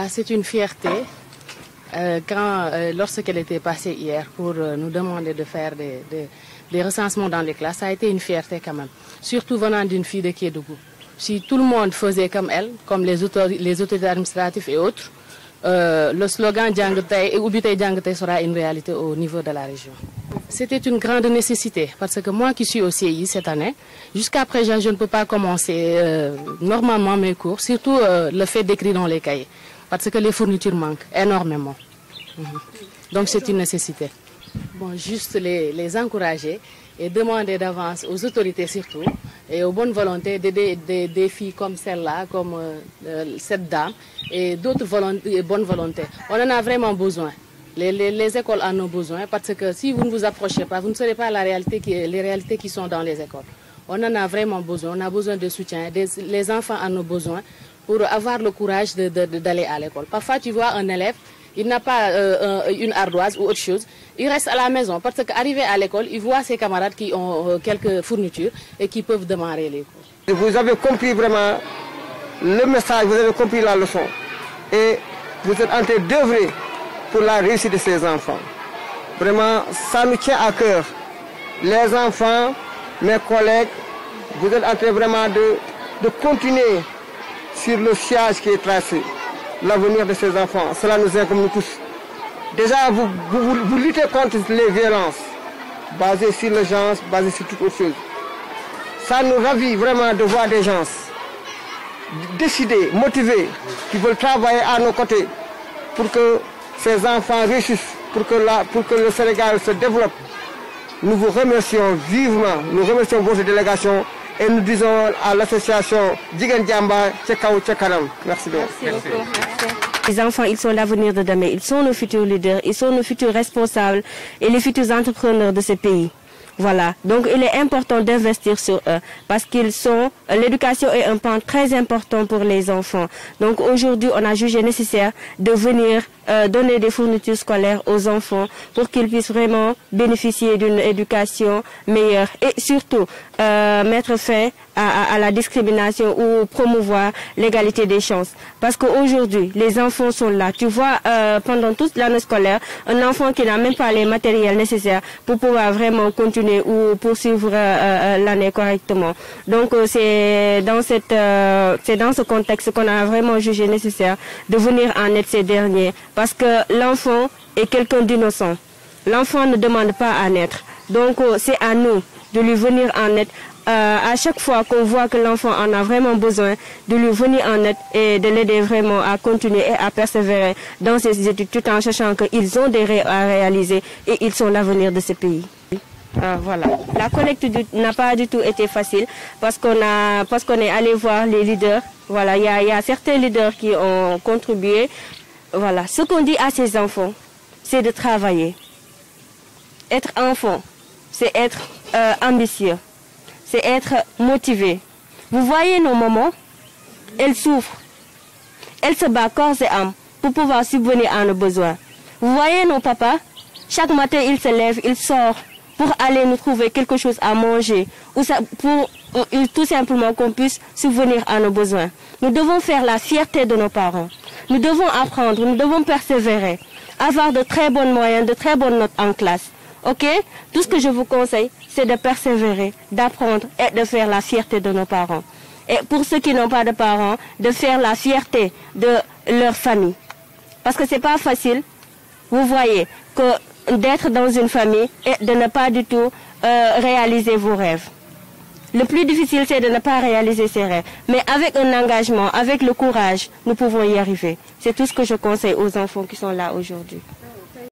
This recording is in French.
C'est une fierté lorsqu'elle était passée hier pour nous demander de faire des recensements dans les classes. Ça a été une fierté quand même, surtout venant d'une fille de Kédougou. Si tout le monde faisait comme elle, comme les autorités administratives et autres, le slogan Djangtay et Ubitay Djangtay sera une réalité au niveau de la région. C'était une grande nécessité parce que moi qui suis au CI cette année, jusqu'à présent je ne peux pas commencer normalement mes cours, surtout le fait d'écrire dans les cahiers, parce que les fournitures manquent énormément. Donc c'est une nécessité. Bon, juste les encourager et demander d'avance aux autorités surtout et aux bonnes volontés des filles comme celle-là, comme cette dame et d'autres bonnes volontés. On en a vraiment besoin. Les écoles en ont besoin parce que si vous ne vous approchez pas, vous ne saurez pas les réalités qui sont dans les écoles. On en a vraiment besoin, on a besoin de soutien, les enfants en ont besoin pour avoir le courage d'aller à l'école. Parfois tu vois un élève, il n'a pas une ardoise ou autre chose, il reste à la maison parce qu'arrivé à l'école, il voit ses camarades qui ont quelques fournitures et qui peuvent démarrer les cours. Vous avez compris vraiment le message, vous avez compris la leçon et vous êtes en train d'œuvrer pour la réussite de ces enfants. Vraiment, ça nous tient à cœur. Les enfants, mes collègues, vous êtes en train vraiment de continuer sur le sillage qui est tracé. L'avenir de ces enfants, cela nous incombe nous tous. Déjà, vous luttez contre les violences basées sur le genre, basées sur toute autre chose. Ça nous ravit vraiment de voir des gens décidés, motivés, qui veulent travailler à nos côtés pour que ces enfants réussissent, pour que le Sénégal se développe. Nous vous remercions vivement, nous remercions votre délégation et nous disons à l'association Djigen Djamba Tchekaou Tchekaram. Merci bien. Merci beaucoup. Merci. Les enfants, ils sont l'avenir de demain, ils sont nos futurs leaders, ils sont nos futurs responsables et les futurs entrepreneurs de ce pays. Voilà, donc il est important d'investir sur eux parce qu'ils sont, l'éducation est un pan très important pour les enfants. Donc aujourd'hui, on a jugé nécessaire de venir donner des fournitures scolaires aux enfants pour qu'ils puissent vraiment bénéficier d'une éducation meilleure et surtout mettre fin à la discrimination ou promouvoir l'égalité des chances. Parce qu'aujourd'hui, les enfants sont là. Tu vois, pendant toute l'année scolaire, un enfant qui n'a même pas les matériels nécessaires pour pouvoir vraiment continuer ou poursuivre l'année correctement. Donc c'est dans ce contexte qu'on a vraiment jugé nécessaire de venir en aide ces derniers. Parce que l'enfant est quelqu'un d'innocent. L'enfant ne demande pas à naître. Donc c'est à nous de lui venir en aide. À chaque fois qu'on voit que l'enfant en a vraiment besoin, de lui venir en aide et de l'aider vraiment à continuer et à persévérer dans ses études tout en sachant qu'ils ont des rêves à réaliser et ils sont l'avenir de ce pays. Voilà. La collecte n'a pas du tout été facile parce qu'on est allé voir les leaders. Voilà, il y a certains leaders qui ont contribué. Voilà, ce qu'on dit à ces enfants, c'est de travailler. Être enfant, c'est être ambitieux, c'est être motivé. Vous voyez nos mamans, elles souffrent, elles se battent corps et âme pour pouvoir subvenir à nos besoins. Vous voyez nos papas, chaque matin ils se lèvent, ils sortent pour aller nous trouver quelque chose à manger ou pour tout simplement qu'on puisse subvenir à nos besoins. Nous devons faire la fierté de nos parents. Nous devons apprendre, nous devons persévérer, avoir de très bons moyens, de très bonnes notes en classe. Ok? Tout ce que je vous conseille, c'est de persévérer, d'apprendre et de faire la fierté de nos parents. Et pour ceux qui n'ont pas de parents, de faire la fierté de leur famille. Parce que c'est pas facile, vous voyez, d'être dans une famille et de ne pas du tout réaliser vos rêves. Le plus difficile, c'est de ne pas réaliser ses rêves. Mais avec un engagement, avec le courage, nous pouvons y arriver. C'est tout ce que je conseille aux enfants qui sont là aujourd'hui.